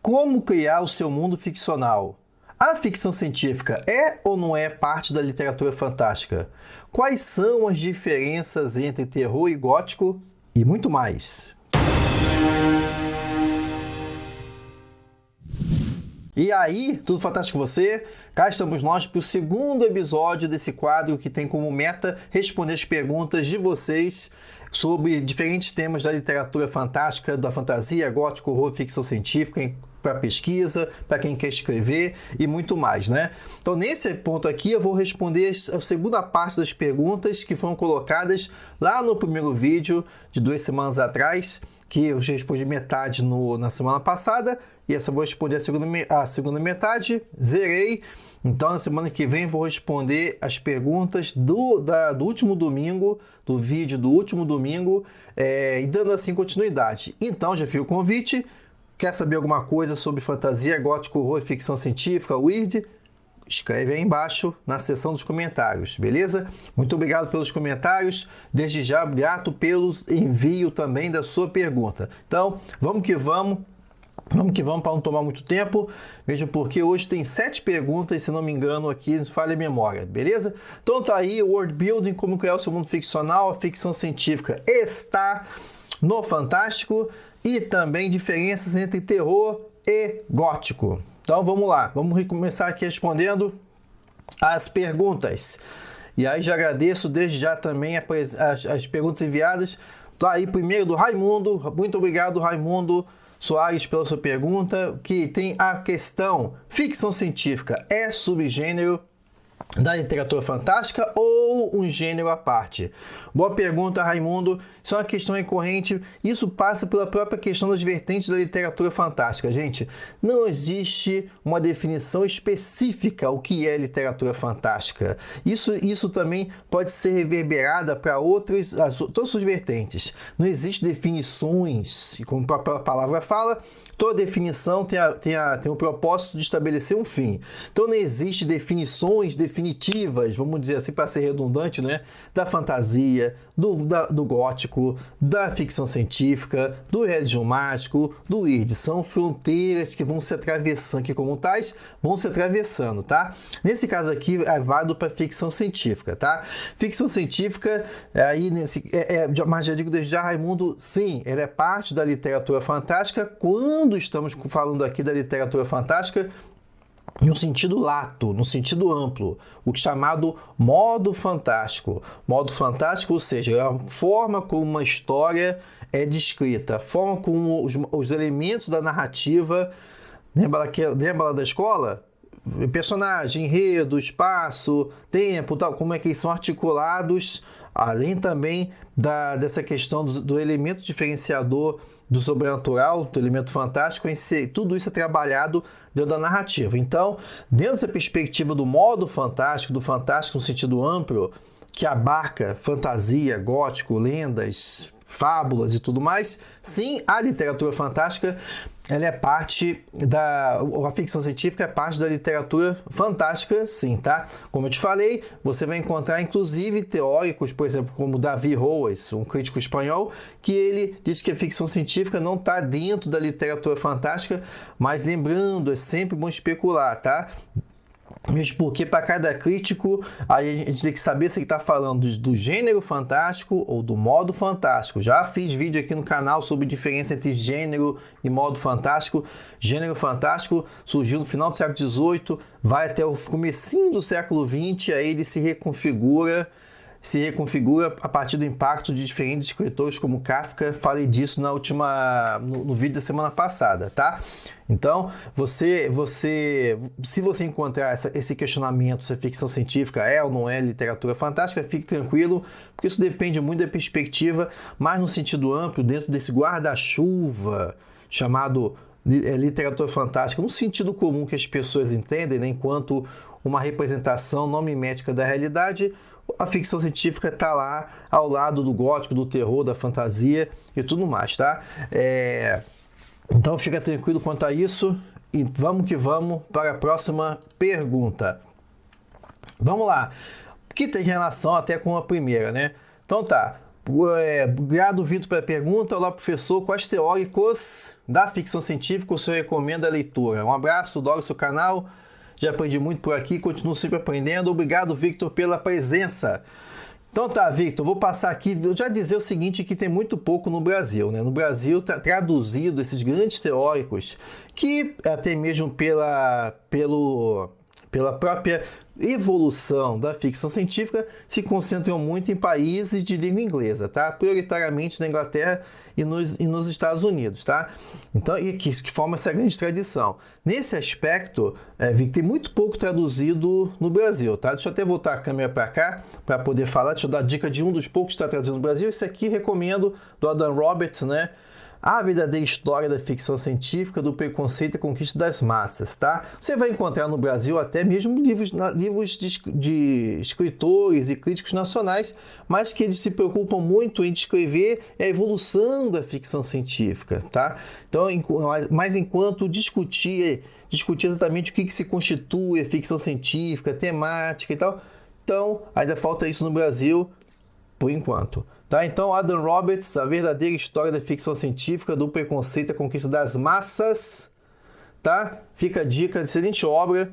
Como criar o seu mundo ficcional? A ficção científica é ou não é parte da literatura fantástica? Quais são as diferenças entre terror e gótico? E muito mais. E aí, tudo fantástico com você? Cá estamos nós para o segundo episódio desse quadro que tem como meta responder as perguntas de vocês sobre diferentes temas da literatura fantástica, da fantasia, gótico, horror, ficção científica, para pesquisa, para quem quer escrever e muito mais, né? Então, nesse ponto aqui, eu vou responder a segunda parte das perguntas que foram colocadas lá no primeiro vídeo de 2 semanas atrás, que eu já respondi metade na semana passada, e essa eu vou responder a segunda metade, zerei. Então, na semana que vem, vou responder as perguntas do último domingo, do vídeo do último domingo, e dando assim continuidade. Então, já fica o convite. Quer saber alguma coisa sobre fantasia, gótico, horror e ficção científica, weird? Escreve aí embaixo na seção dos comentários, beleza? Muito obrigado pelos comentários. Desde já, grato pelo envio também da sua pergunta. Então, vamos que vamos. Vamos que vamos para não tomar muito tempo, mesmo porque hoje tem 7 perguntas, se não me engano, aqui, falha a memória, beleza? Então tá aí, o world building, como criar o seu mundo ficcional, a ficção científica está no fantástico e também diferenças entre terror e gótico. Então vamos lá, vamos começar aqui respondendo as perguntas. E aí já agradeço desde já também as perguntas enviadas. Tá aí primeiro do Raimundo, muito obrigado Raimundo Soares pela sua pergunta, que tem a questão: ficção científica é subgênero da literatura fantástica ou um gênero à parte? Boa pergunta, Raimundo. Isso é uma questão recorrente. Isso passa pela própria questão das vertentes da literatura fantástica. Gente, não existe uma definição específica o que é literatura fantástica. Isso também pode ser reverberada para todas as vertentes. Não existem definições, como a própria palavra fala. Toda definição tem o propósito de estabelecer um fim. Então não existe definições definitivas, vamos dizer assim, para ser redundante, né? Da fantasia, do gótico, da ficção científica, do realismo mágico, do weird. São fronteiras que vão se atravessando, que como tais, vão se atravessando, tá? Nesse caso aqui, é válido para ficção científica, tá? Ficção científica, mas já digo desde já, Raimundo, sim, ela é parte da literatura fantástica quando estamos falando aqui da literatura fantástica no sentido lato, no sentido amplo, o chamado modo fantástico. Modo fantástico, ou seja, a forma como uma história é descrita, a forma como os elementos da narrativa, lembra lá da escola? Personagem, enredo, espaço, tempo, tal, como é que eles são articulados, além também dessa questão do elemento diferenciador do sobrenatural, do elemento fantástico, tudo isso é trabalhado dentro da narrativa. Então, dentro dessa perspectiva do modo fantástico, do fantástico no sentido amplo, que abarca fantasia, gótico, lendas, fábulas e tudo mais, sim, a literatura fantástica, ela é parte a ficção científica é parte da literatura fantástica, sim, tá? Como eu te falei, você vai encontrar inclusive teóricos, por exemplo, como David Roas, um crítico espanhol, que ele diz que a ficção científica não está dentro da literatura fantástica, mas lembrando, é sempre bom especular, tá? Mesmo porque para cada crítico a gente tem que saber se ele está falando do gênero fantástico ou do modo fantástico. Já fiz vídeo aqui no canal sobre diferença entre gênero e modo fantástico. Gênero fantástico surgiu no final do século XVIII, vai até o comecinho do século XX, aí ele se reconfigura a partir do impacto de diferentes escritores como Kafka. Falei disso no vídeo da semana passada, tá? Então, se você encontrar esse questionamento se a ficção científica é ou não é literatura fantástica, fique tranquilo, porque isso depende muito da perspectiva, mas no sentido amplo, dentro desse guarda-chuva chamado literatura fantástica, no sentido comum que as pessoas entendem, né, enquanto uma representação não mimética da realidade, a ficção científica está lá ao lado do gótico, do terror, da fantasia e tudo mais, tá? Então fica tranquilo quanto a isso e vamos que vamos para a próxima pergunta. Vamos lá, que tem relação até com a primeira, né? Então tá, Obrigado, Vitor, pela pergunta. Olá, professor. Quais teóricos da ficção científica o senhor recomenda a leitura? Um abraço, adoro o seu canal. Já aprendi muito por aqui, continuo sempre aprendendo. Obrigado, Victor, pela presença. Então tá, Victor, vou passar aqui, eu já dizer o seguinte, que tem muito pouco no Brasil, né? No Brasil tá traduzido esses grandes teóricos, que até mesmo pela própria evolução da ficção científica se concentram muito em países de língua inglesa, tá? Prioritariamente na Inglaterra e nos Estados Unidos, tá? Então, e que forma essa grande tradição. Nesse aspecto, Vic, tem muito pouco traduzido no Brasil, tá? Deixa eu até voltar a câmera para cá para poder falar. Deixa eu dar a dica de um dos poucos que está traduzido no Brasil. Esse aqui recomendo, do Adam Roberts, né? A verdadeira história da ficção científica, do preconceito e conquista das massas, tá? Você vai encontrar no Brasil até mesmo livros de escritores e críticos nacionais, mas que eles se preocupam muito em descrever a evolução da ficção científica, tá? Então, mas enquanto discutir exatamente o que se constitui a ficção científica, temática e tal, então ainda falta isso no Brasil, por enquanto. Tá? Então, Adam Roberts, A Verdadeira História da Ficção Científica, do Preconceito e a Conquista das Massas. Tá? Fica a dica, excelente obra.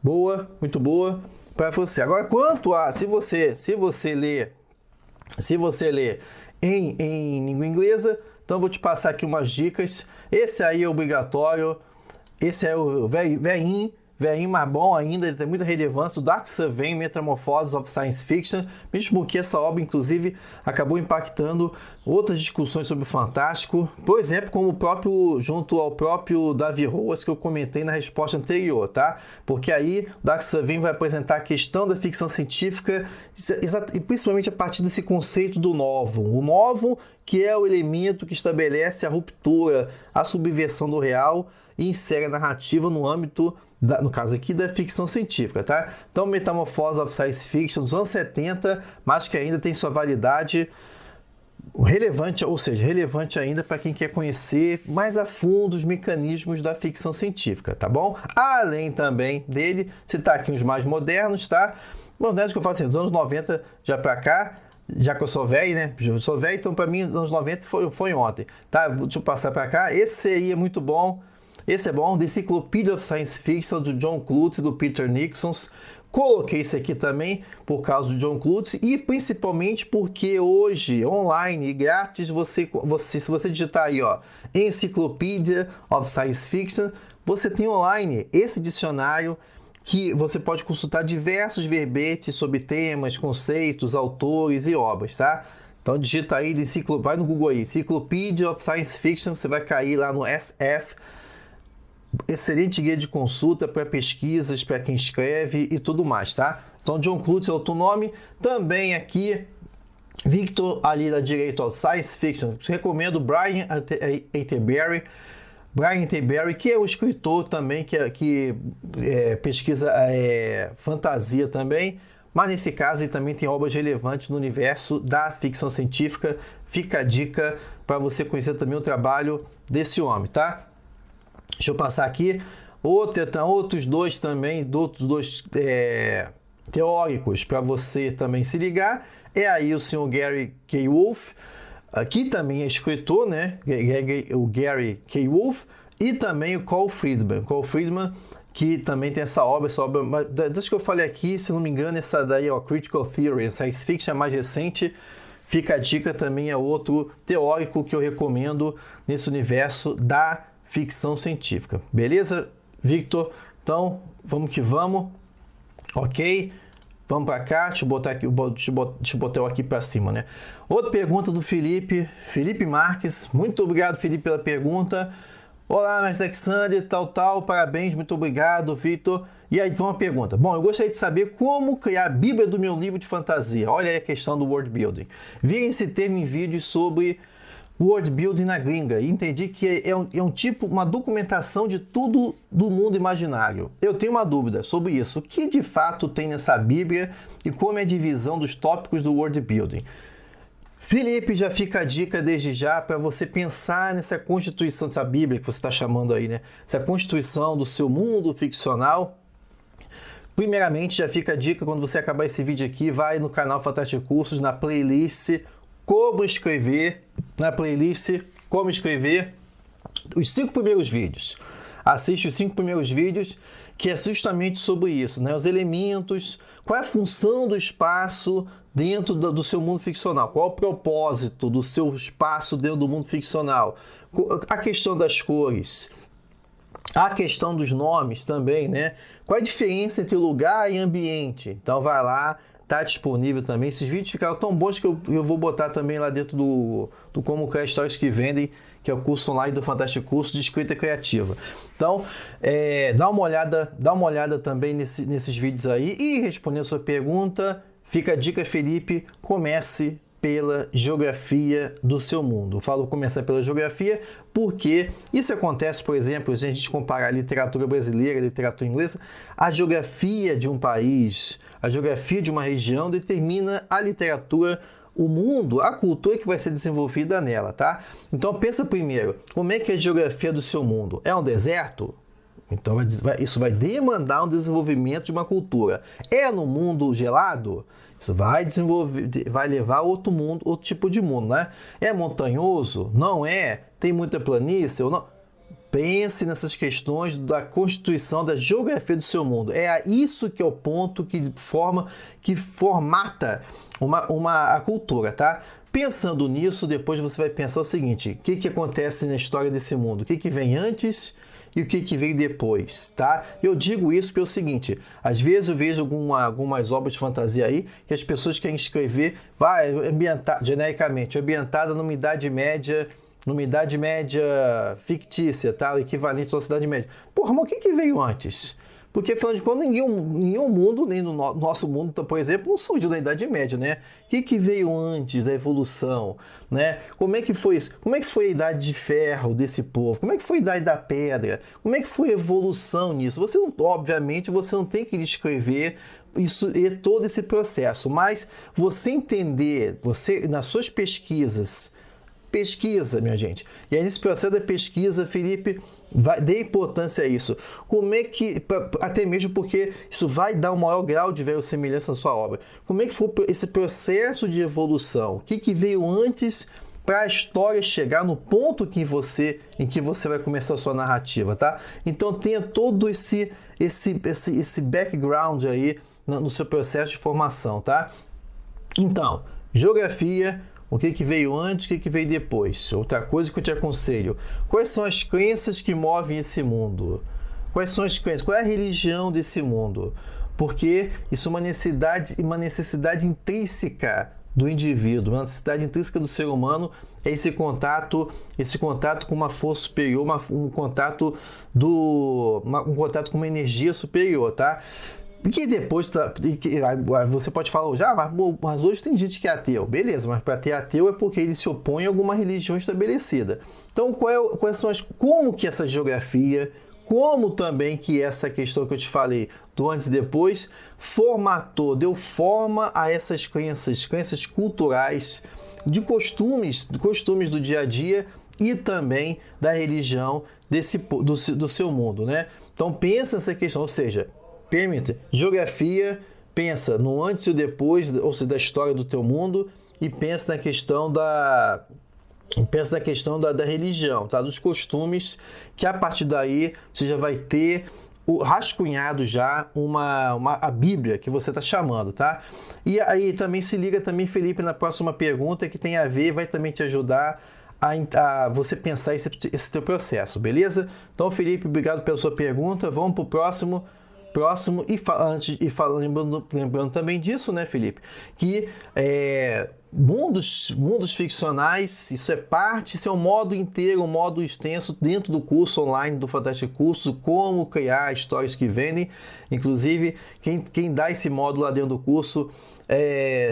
Boa, muito boa para você. Agora, quanto a... Se você ler em língua inglesa, então vou te passar aqui umas dicas. Esse aí é obrigatório. Esse é o velhinho, mas bom ainda, ele tem muita relevância, o Dark Survey, Metamorphoses of Science Fiction, mesmo porque essa obra, inclusive, acabou impactando outras discussões sobre o fantástico, por exemplo, como junto ao próprio Davi Roas, que eu comentei na resposta anterior, tá? Porque aí o Dark Survey vai apresentar a questão da ficção científica, e principalmente a partir desse conceito do novo. O novo, que é o elemento que estabelece a ruptura, a subversão do real e insere a narrativa no âmbito no caso aqui da ficção científica, tá? Então, Metamorphoses of Science Fiction dos anos 70, mas que ainda tem sua validade relevante, ou seja, relevante ainda para quem quer conhecer mais a fundo os mecanismos da ficção científica, tá bom? Além também dele, citar aqui os mais modernos, tá? Modernos que eu falo assim, dos anos 90 já para cá, já que eu sou velho, né? Eu sou velho, então para mim, os anos 90 foi ontem, tá? Deixa eu passar para cá. Esse seria muito bom. Esse é bom, The Encyclopedia of Science Fiction, do John Clutes e do Peter Nixon. Coloquei esse aqui também por causa do John Clutes e principalmente porque hoje, online e grátis, se você digitar aí, ó, Encyclopedia of Science Fiction, você tem online esse dicionário que você pode consultar diversos verbetes sobre temas, conceitos, autores e obras, tá? Então digita aí, vai no Google aí, Encyclopedia of Science Fiction, você vai cair lá no SF. Excelente guia de consulta para pesquisas, para quem escreve e tudo mais, tá? Então, John Clutes é outro nome. Também aqui, Victor, ali da direita, ó, Science Fiction. Recomendo Brian Atterbury. Brian Atterbury, que é um escritor também, que pesquisa fantasia também. Mas nesse caso, ele também tem obras relevantes no universo da ficção científica. Fica a dica para você conhecer também o trabalho desse homem, tá? Deixa eu passar aqui. Outros dois teóricos para você também se ligar. É aí o senhor Gary K. Wolfe, que também é escritor, né? O Gary K. Wolfe, e também o Cole Friedman. Cole Friedman, que também tem essa obra, das que eu falei aqui, se não me engano, essa daí, ó, Critical Theory, Science Fiction é mais recente. Fica a dica também, é outro teórico que eu recomendo nesse universo da ficção científica. Beleza, Victor? Então, vamos que vamos. Ok? Vamos para cá. Deixa eu botar eu aqui para cima, né? Outra pergunta do Felipe Marques. Muito obrigado, Felipe, pela pergunta. Olá, mestre Alexander, tal. Parabéns, muito obrigado, Victor. E aí, vamos uma pergunta. Bom, eu gostaria de saber como criar a Bíblia do meu livro de fantasia. Olha aí a questão do word building. Vi esse termo em vídeos sobre World Building na gringa e entendi que uma documentação de tudo do mundo imaginário. Eu tenho uma dúvida sobre isso. O que de fato tem nessa Bíblia e como é a divisão dos tópicos do World Building? Felipe, já fica a dica desde já para você pensar nessa constituição dessa Bíblia que você está chamando aí, né? Essa constituição do seu mundo ficcional. Primeiramente, já fica a dica, quando você acabar esse vídeo aqui, vai no canal Fantástico Cursos, na playlist Como Escrever, os 5 primeiros vídeos. Assiste os 5 primeiros vídeos, que é justamente sobre isso, né? Os elementos, qual é a função do espaço dentro do seu mundo ficcional, qual é o propósito do seu espaço dentro do mundo ficcional, a questão das cores, a questão dos nomes também, né? Qual é a diferença entre lugar e ambiente? Então vai lá, tá disponível também. Esses vídeos ficaram tão bons que eu vou botar também lá dentro do Como Criar Histórias que Vendem, que é o curso online do Fantástico Curso de Escrita Criativa. Então, dá uma olhada também nesses vídeos aí. E respondendo a sua pergunta, fica a dica, Felipe, comece pela geografia do seu mundo. Eu falo começar pela geografia porque isso acontece, por exemplo, se a gente comparar a literatura brasileira e a literatura inglesa, a geografia de um país, a geografia de uma região determina a literatura, o mundo, a cultura que vai ser desenvolvida nela, tá? Então pensa primeiro, como é que é a geografia do seu mundo? É um deserto? Então isso vai demandar um desenvolvimento de uma cultura. É no mundo gelado? Isso vai levar a outro mundo, outro tipo de mundo, né? É montanhoso? Não é? Tem muita planície ou não? Pense nessas questões da constituição da geografia do seu mundo. É isso que é o ponto que formata a cultura, tá? Pensando nisso, depois você vai pensar o seguinte: o que acontece na história desse mundo? O que vem antes e o que veio depois, tá? Eu digo isso pelo seguinte: às vezes eu vejo algumas obras de fantasia aí que as pessoas querem escrever, genericamente, ambientada numa Idade Média fictícia, tá? O equivalente à Idade Média. Porra, mas o que veio antes? Porque, afinal de contas, nenhum mundo, nem no nosso mundo, por exemplo, não surgiu na Idade Média, né? O que veio antes da evolução, né? Como é que foi isso? Como é que foi a Idade de Ferro desse povo? Como é que foi a Idade da Pedra? Como é que foi a evolução nisso? Obviamente, você não tem que descrever isso e todo esse processo, mas você entender, nas suas pesquisa, minha gente. E aí, nesse processo da pesquisa, Felipe, dê importância a isso. Como é que, até mesmo porque isso vai dar um maior grau de verossimilhança na sua obra. Como é que foi esse processo de evolução? O que veio antes para a história chegar no ponto em que você vai começar a sua narrativa, tá? Então, tenha todo esse background aí no seu processo de formação, tá? Então, geografia. O que veio antes, o que veio depois? Outra coisa que eu te aconselho: quais são as crenças que movem esse mundo? Quais são as crenças? Qual é a religião desse mundo? Porque isso é uma necessidade intrínseca do indivíduo, uma necessidade intrínseca do ser humano, é esse contato com uma força superior, um contato com uma energia superior, tá? Que depois você pode falar, mas hoje tem gente que é ateu. Beleza, mas para ter ateu é porque ele se opõe a alguma religião estabelecida. Então, como que essa geografia, como também que essa questão que eu te falei do antes e depois, deu forma a essas crenças culturais, de costumes do dia a dia e também da religião do seu mundo, né? Então, pensa nessa questão, ou seja, geografia, pensa no antes e o depois, ou seja, da história do teu mundo, e pensa na questão da religião, tá? Dos costumes, que a partir daí você já vai ter rascunhado já a Bíblia que você está chamando, tá? E aí também se liga também, Felipe, na próxima pergunta que tem a ver, vai também te ajudar a você pensar esse teu processo, beleza? Então, Felipe, obrigado pela sua pergunta. Vamos para o próximo, lembrando também disso, né, Felipe, que mundos ficcionais, isso é um modo inteiro, um modo extenso dentro do curso online do Fantástico Curso, como criar histórias que vendem. Inclusive, quem dá esse módulo lá dentro do curso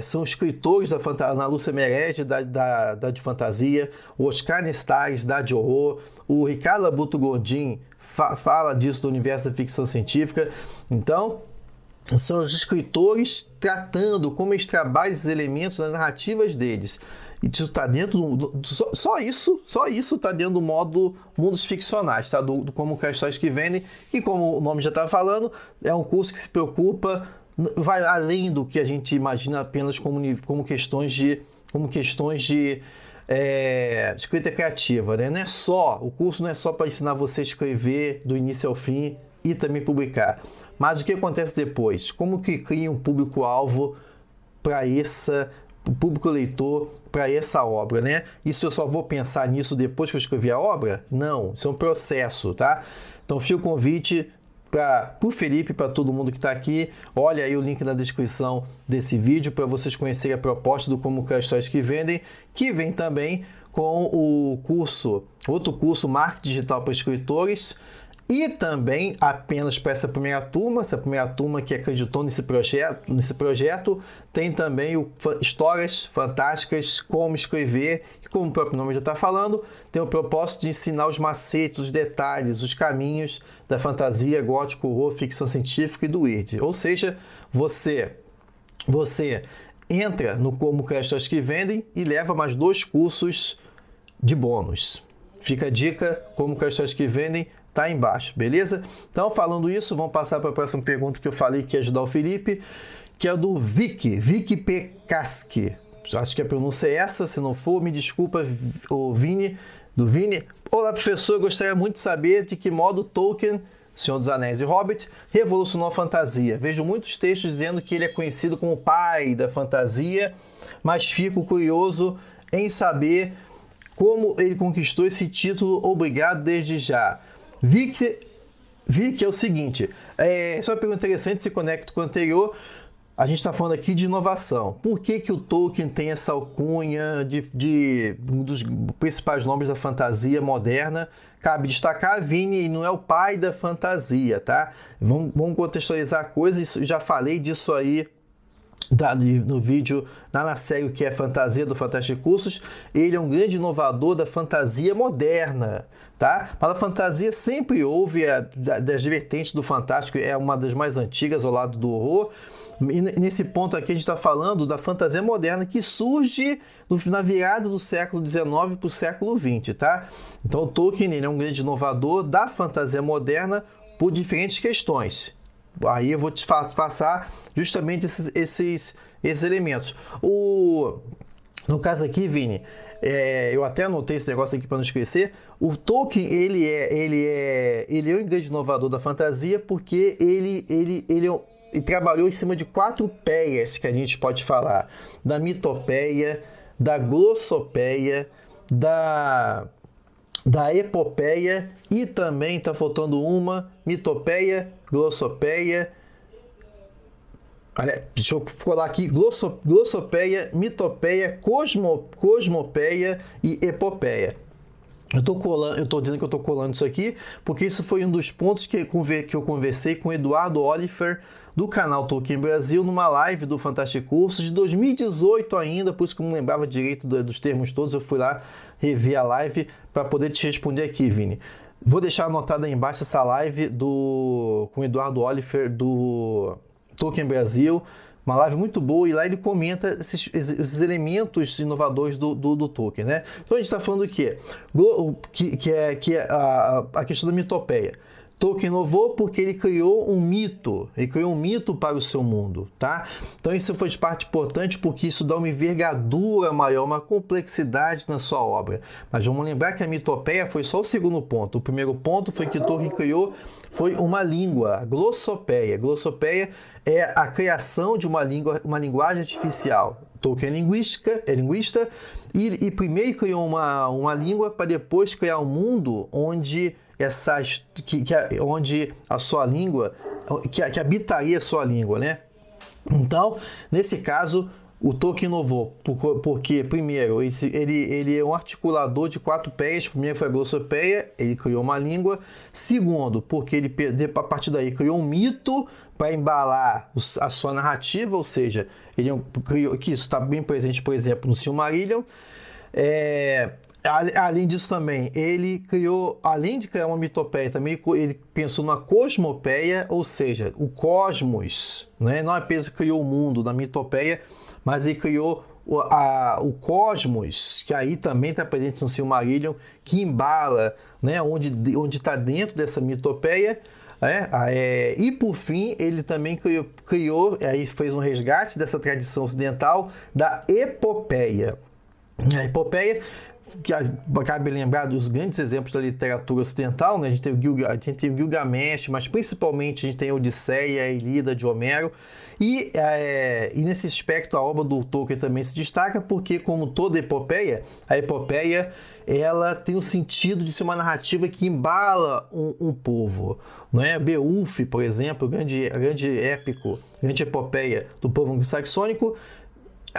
são escritores da Ana Lúcia Merege, da de fantasia, o Oscar Nestares, da de horror, o Ricardo Labuto Gondim fala disso do universo da ficção científica. Então, são os escritores tratando como eles trabalham esses elementos nas narrativas deles. Isso está dentro só isso está dentro do modo mundos ficcionais, tá? Do como criar histórias que vendem, e como o nome já está falando, é um curso que se preocupa, vai além do que a gente imagina apenas como questões de escrita criativa, né? O curso não é só para ensinar você a escrever do início ao fim e também publicar, mas o que acontece depois, como que cria um público-alvo para o público leitor para essa obra, né? Isso eu só vou pensar nisso depois que eu escrevi a obra? Não, isso é um processo, tá? Então fica o convite para o Felipe, para todo mundo que está aqui. Olha aí o link na descrição desse vídeo para vocês conhecerem a proposta do Como Criar Histórias que Vendem, que vem também com o outro curso Marketing Digital para Escritores, e também apenas para essa primeira turma que acreditou nesse projeto, tem também Histórias Fantásticas, Como Escrever, e como o próprio nome já está falando, tem o propósito de ensinar os macetes, os detalhes, os caminhos da fantasia, gótico, horror, ficção científica e do weird. Ou seja, você entra no Como Criar Histórias que Vendem e leva mais 2 cursos de bônus. Fica a dica, Como Criar Histórias que Vendem, tá aí embaixo, beleza? Então, falando isso, vamos passar para a próxima pergunta que eu falei que ia ajudar o Felipe, que é do Vicky Pekaski. Acho que a pronúncia é essa, se não for, me desculpa, o Vini. Olá, professor, eu gostaria muito de saber de que modo Tolkien, Senhor dos Anéis e Hobbit, revolucionou a fantasia. Vejo muitos textos dizendo que ele é conhecido como o pai da fantasia, mas fico curioso em saber como ele conquistou esse título. Obrigado desde já. Vicky, é o seguinte, essa é uma pergunta interessante, se conecta com o anterior. A gente está falando aqui de inovação. Por que o Tolkien tem essa alcunha de um dos principais nomes da fantasia moderna? Cabe destacar, Vini não é o pai da fantasia, tá? Vamos contextualizar a coisa, já falei disso aí no vídeo, na série que é Fantasia do Fantástico Cursos. Ele é um grande inovador da fantasia moderna, tá? Mas a fantasia sempre houve, das vertentes do fantástico, é uma das mais antigas ao lado do horror. E nesse ponto aqui a gente está falando da fantasia moderna que surge na virada do século XIX para o século XX, tá? Então o Tolkien ele é um grande inovador da fantasia moderna por diferentes questões. Aí eu vou te passar justamente esses elementos. No caso aqui, Vini, eu até anotei esse negócio aqui para não esquecer. O Tolkien ele é um grande inovador da fantasia porque ele trabalhou em cima de 4 peias que a gente pode falar: da mitopeia, da glossopeia, da epopeia, e também está faltando uma: mitopeia, glossopeia. Olha, deixa eu colar aqui: glossopeia, mitopeia, cosmopeia e epopeia. Eu tô dizendo que eu estou colando isso aqui porque isso foi um dos pontos que eu conversei com o Eduardo Oliver, do canal Tolkien Brasil, numa live do Fantástico Cursos de 2018 ainda, por isso que eu não lembrava direito dos termos todos. Eu fui lá rever a live para poder te responder aqui, Vini. Vou deixar anotada aí embaixo essa live com o Eduardo Oliver, do Tolkien Brasil, uma live muito boa, e lá ele comenta esses elementos inovadores do Tolkien, né? Então a gente está falando que é a questão da mitopeia. Tolkien inovou porque ele criou um mito para o seu mundo, tá? Então isso foi de parte importante porque isso dá uma envergadura maior, uma complexidade na sua obra. Mas vamos lembrar que a mitopeia foi só o segundo ponto. O primeiro ponto foi que Tolkien criou uma língua, a glossopeia. Glossopeia é a criação de uma linguagem artificial. Tolkien é linguista e primeiro criou uma língua para depois criar um mundo onde onde a sua língua, que habitaria a sua língua, né? Então, nesse caso, o Tolkien inovou, porque primeiro, ele é um articulador de 4 peias. Primeiro foi a glossopeia, ele criou uma língua. Segundo, porque ele, a partir daí, criou um mito para embalar a sua narrativa, ou seja, ele criou, que isso está bem presente, por exemplo, no Silmarillion. Além disso também, ele criou, além de criar uma mitopeia, também ele pensou numa cosmopeia, ou seja, o cosmos, né? Não apenas criou o mundo na mitopeia, mas ele criou o cosmos, que aí também está presente no Silmarillion, que embala, né, onde está dentro dessa mitopeia. E por fim, ele também criou, aí fez um resgate dessa tradição ocidental da epopeia. A epopeia, que cabe lembrar dos grandes exemplos da literatura ocidental, né? A gente tem o Gilgamesh, mas principalmente a gente tem a Odisseia, a Ilíada de Homero. E nesse aspecto a obra do Tolkien também se destaca porque, como toda epopeia, a epopeia ela tem o sentido de ser uma narrativa que embala um povo. Não é? Beowulf, por exemplo, grande épico, grande epopeia do povo anglo-saxônico.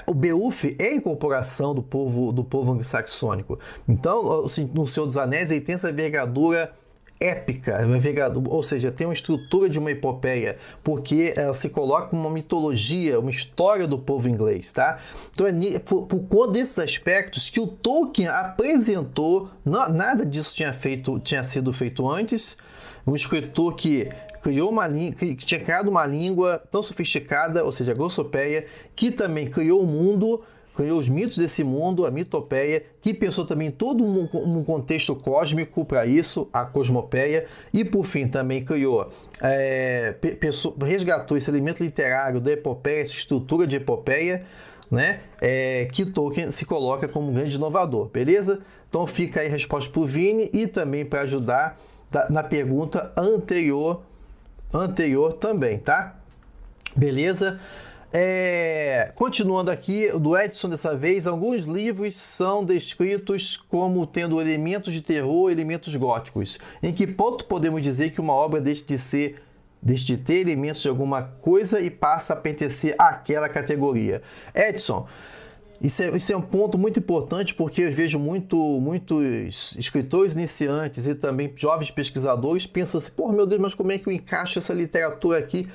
O Beowulf é a incorporação do povo anglo-saxônico. Então, no Senhor dos Anéis, ele tem essa envergadura épica, ou seja, tem uma estrutura de uma epopeia, porque ela se coloca como uma mitologia, uma história do povo inglês, tá? Então é por conta desses aspectos que o Tolkien apresentou, nada disso tinha sido feito antes, um escritor que tinha criado uma língua tão sofisticada, ou seja, a glossopeia, que também criou o mundo, criou os mitos desse mundo, a mitopeia, que pensou também todo um contexto cósmico para isso, a cosmopeia, e por fim também resgatou esse elemento literário da epopeia, essa estrutura de epopeia, né? Que Tolkien se coloca como um grande inovador, beleza? Então fica aí a resposta para o Vini e também para ajudar na pergunta anterior também, tá? Beleza? Continuando aqui, do Edson dessa vez, alguns livros são descritos como tendo elementos de terror, elementos góticos. Em que ponto podemos dizer que uma obra deixa de ter elementos de alguma coisa e passa a pertencer àquela categoria? Edson, isso é um ponto muito importante porque eu vejo muitos escritores iniciantes e também jovens pesquisadores pensam assim, meu Deus, mas como é que eu encaixo essa literatura aqui?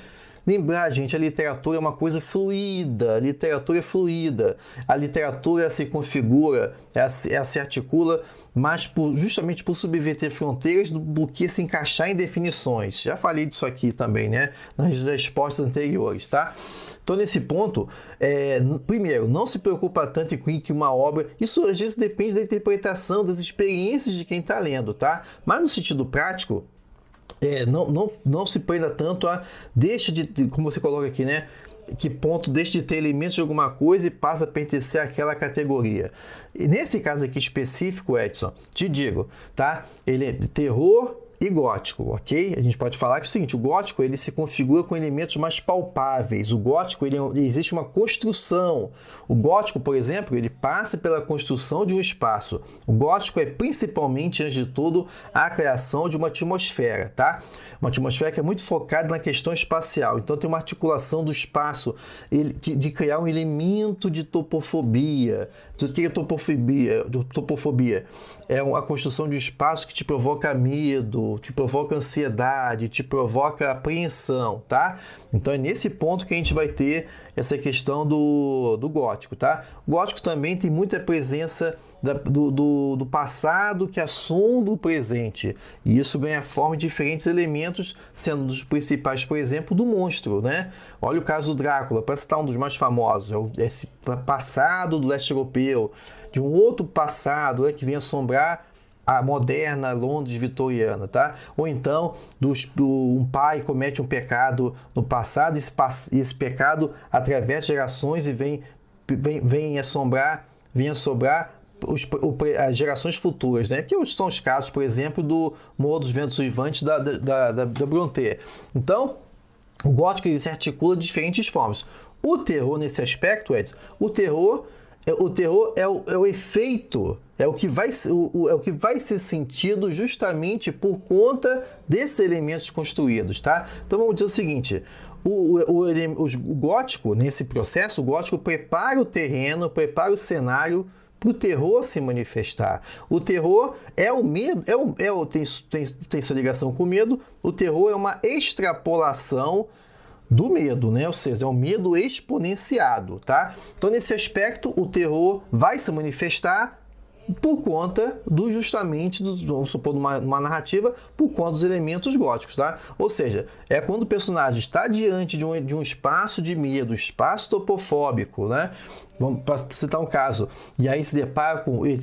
Lembrar, gente, a literatura é uma coisa fluida, a literatura é fluida, a literatura se configura, ela se articula, mas justamente por subverter fronteiras do que se encaixar em definições. Já falei disso aqui também, né, nas respostas anteriores, tá? Então, nesse ponto, primeiro, não se preocupa tanto em que uma obra... Isso, às vezes, depende da interpretação, das experiências de quem está lendo, tá? Mas, no sentido prático, não se prenda tanto deixa de, como você coloca aqui, né? Que ponto deixa de ter elementos de alguma coisa e passa a pertencer àquela categoria. E nesse caso aqui específico, Edson, te digo, tá? Ele é terror e gótico, ok? A gente pode falar que é o seguinte, o gótico ele se configura com elementos mais palpáveis, o gótico existe uma construção, o gótico, por exemplo, ele passa pela construção de um espaço, o gótico é principalmente, antes de tudo, a criação de uma atmosfera, tá? Uma atmosfera que é muito focada na questão espacial, então tem uma articulação do espaço, de criar um elemento de topofobia. O que é topofobia? É a construção de um espaço que te provoca medo, te provoca ansiedade, te provoca apreensão, tá? Então é nesse ponto que a gente vai ter essa questão do gótico, tá? O gótico também tem muita presença do passado que assombra o presente. E isso ganha forma de diferentes elementos, sendo um dos principais, por exemplo, do monstro, né? Olha o caso do Drácula, para citar um dos mais famosos, esse passado do leste europeu, de um outro passado, né, que vem assombrar a moderna Londres vitoriana, tá? Ou então, um pai comete um pecado no passado, e esse pecado atravessa gerações e vem assombrar as gerações futuras, né? Que são os casos, por exemplo, do Morro dos Ventos Uivantes da Brontë. Então, o gótico ele se articula de diferentes formas. O terror, nesse aspecto, Edson, o terror é o efeito, é o que vai ser sentido justamente por conta desses elementos construídos, tá? Então vamos dizer o seguinte, o gótico, nesse processo, o gótico prepara o terreno, prepara o cenário para o terror se manifestar. O terror é o medo, tem sua ligação com o medo, o terror é uma extrapolação do medo, né? Ou seja, é um medo exponenciado, tá? Então, nesse aspecto, o terror vai se manifestar por conta justamente, vamos supor, numa narrativa, por conta dos elementos góticos, tá? Ou seja, é quando o personagem está diante de um espaço de medo, espaço topofóbico, né? Vamos citar um caso, e aí se depara com, e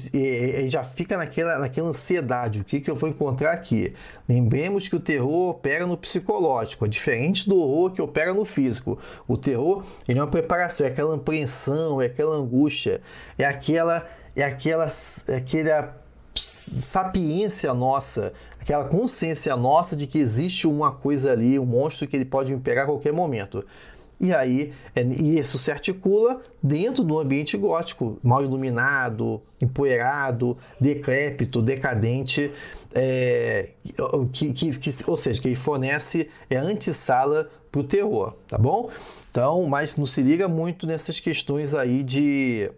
já fica naquela ansiedade, o que eu vou encontrar aqui? Lembremos que o terror opera no psicológico, é diferente do horror que opera no físico. O terror, ele é uma preparação, é aquela apreensão, é aquela angústia, é aquela sapiência nossa, aquela consciência nossa de que existe uma coisa ali, um monstro que ele pode me pegar a qualquer momento. E aí, isso se articula dentro do ambiente gótico, mal iluminado, decrépito, decadente, ou seja, que fornece a antessala para o terror, tá bom? Então, mas não se liga muito nessas questões aí de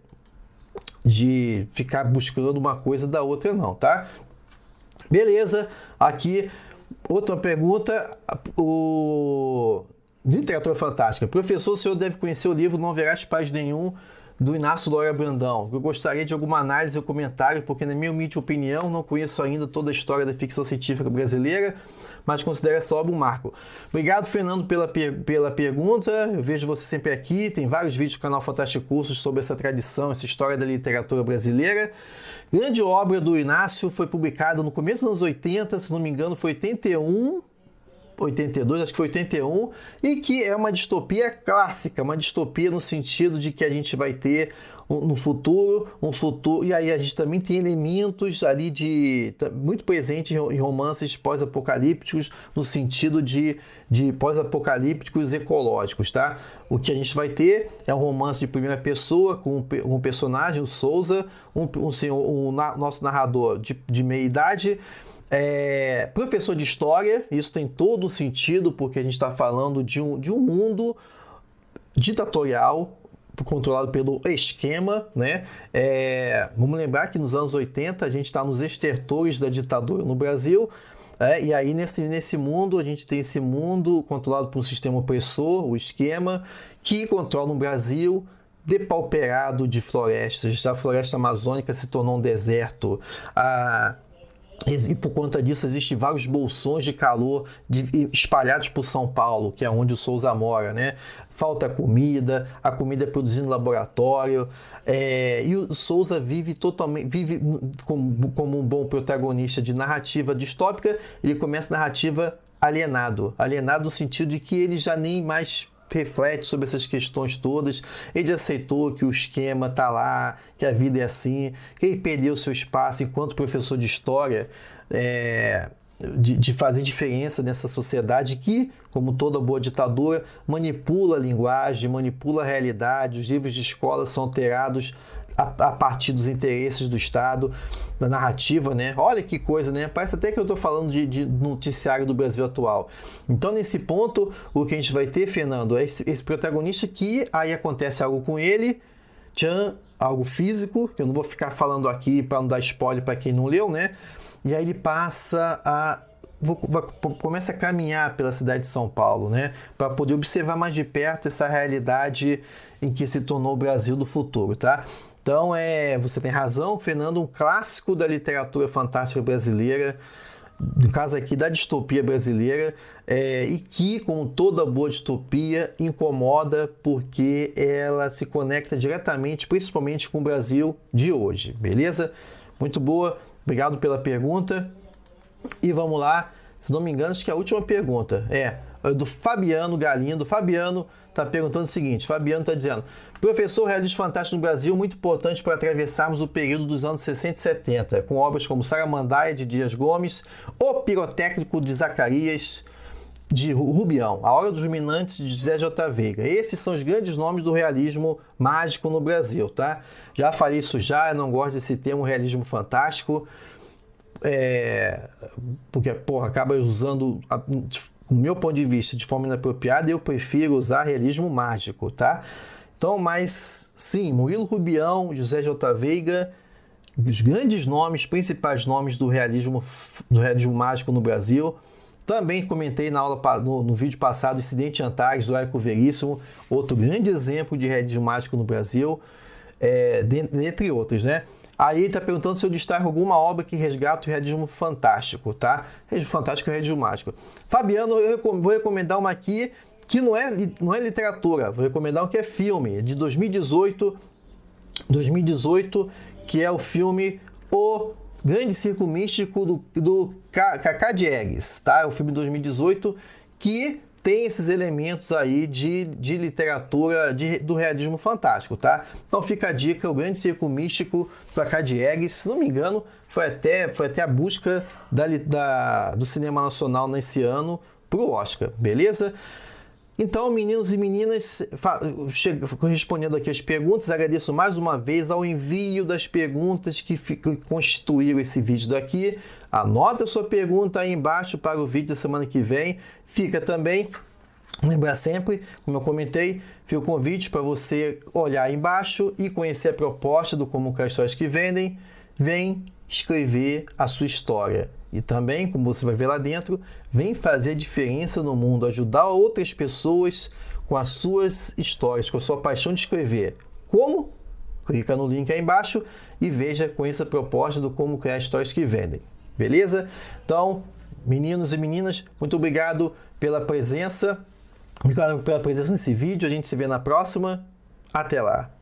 ficar buscando uma coisa da outra não, tá? Beleza, aqui outra pergunta, Literatura Fantástica. Professor, o senhor deve conhecer o livro Não Verás Paz Nenhum, do Inácio Lora Brandão. Eu gostaria de alguma análise ou comentário, porque na minha humilde opinião, não conheço ainda toda a história da ficção científica brasileira, mas considero essa obra um marco. Obrigado, Fernando, pela pergunta. Eu vejo você sempre aqui. Tem vários vídeos do canal Fantástico Cursos sobre essa tradição, essa história da literatura brasileira. Grande obra do Inácio, foi publicada no começo dos anos 80, se não me engano, foi 82, acho que foi 81, e que é uma distopia clássica, uma distopia no sentido de que a gente vai ter um futuro, e aí a gente também tem elementos ali muito presentes em romances pós-apocalípticos, no sentido de pós-apocalípticos ecológicos, tá? O que a gente vai ter é um romance de primeira pessoa com um personagem, o Souza, nosso narrador de meia idade, professor de história. Isso tem todo o sentido, porque a gente está falando de um mundo ditatorial, controlado pelo esquema, né? Vamos lembrar que nos anos 80 a gente está nos estertores da ditadura no Brasil, e aí nesse mundo, a gente tem esse mundo controlado por um sistema opressor, o esquema, que controla o Brasil depauperado de florestas. A floresta amazônica se tornou um deserto. E por conta disso existem vários bolsões de calor espalhados por São Paulo, que é onde o Souza mora, né? Falta comida, a comida é produzida no laboratório, e o Souza vive como um bom protagonista de narrativa distópica. Ele começa a narrativa alienado no sentido de que ele já nem mais reflete sobre essas questões todas. Ele aceitou que o esquema está lá, que a vida é assim, que ele perdeu seu espaço enquanto professor de história, de fazer diferença nessa sociedade que, como toda boa ditadura, manipula a linguagem, manipula a realidade. Os livros de escola são alterados a partir dos interesses do Estado, da narrativa, né? Olha que coisa, né? Parece até que eu estou falando de noticiário do Brasil atual. Então, nesse ponto, o que a gente vai ter, Fernando, é esse protagonista que aí acontece algo com ele, algo físico, que eu não vou ficar falando aqui para não dar spoiler para quem não leu, né? E aí ele começa a caminhar pela cidade de São Paulo, né? Para poder observar mais de perto essa realidade em que se tornou o Brasil do futuro, tá? Então, você tem razão, Fernando, um clássico da literatura fantástica brasileira, no caso aqui da distopia brasileira, e que, como toda boa distopia, incomoda porque ela se conecta diretamente, principalmente com o Brasil de hoje, beleza? Muito boa, obrigado pela pergunta. E vamos lá, se não me engano, acho que a última pergunta é do Fabiano Galindo. Fabiano está perguntando o seguinte, Fabiano está dizendo: professor, realismo fantástico no Brasil, muito importante para atravessarmos o período dos anos 60 e 70, com obras como Saramandaia, de Dias Gomes, O Pirotécnico, de Zacarias, de Rubião, A Hora dos Ruminantes, de José J. Veiga. Esses são os grandes nomes do realismo mágico no Brasil, tá? Já falei isso eu não gosto desse termo realismo fantástico, porque, acaba usando, do meu ponto de vista, de forma inapropriada. Eu prefiro usar realismo mágico, tá? Então, mas sim, Murilo Rubião, José J. Veiga, os grandes nomes, principais nomes do realismo mágico no Brasil. Também comentei na aula, no vídeo passado, Incidente Antares, do Érico Veríssimo, outro grande exemplo de realismo mágico no Brasil, entre outros, né? Aí tá perguntando se eu destaco alguma obra que resgata o realismo fantástico, tá? Realismo fantástico e realismo mágico. Fabiano, vou recomendar uma aqui que não é literatura, vou recomendar um que é filme, de 2018, que é o filme O Grande Circo Místico do Cacá Diegues, tá? É o filme de 2018 que tem esses elementos aí de literatura do realismo fantástico, tá? Então fica a dica, O Grande Circo Místico do Cacá Diegues, se não me engano, foi até a busca do cinema nacional nesse ano para o Oscar, beleza? Então, meninos e meninas, respondendo aqui as perguntas, agradeço mais uma vez ao envio das perguntas que constituíram esse vídeo daqui. Anota a sua pergunta aí embaixo para o vídeo da semana que vem. Fica também, lembrar sempre, como eu comentei, fica o convite para você olhar aí embaixo e conhecer a proposta do Como Criar Histórias que Vendem. Vem escrever a sua história. E também, como você vai ver lá dentro, vem fazer diferença no mundo, ajudar outras pessoas com as suas histórias, com a sua paixão de escrever. Como? Clica no link aí embaixo e veja, conheça a proposta do Como Criar Histórias que Vendem. Beleza? Então, meninos e meninas, muito obrigado pela presença. Obrigado pela presença nesse vídeo. A gente se vê na próxima. Até lá!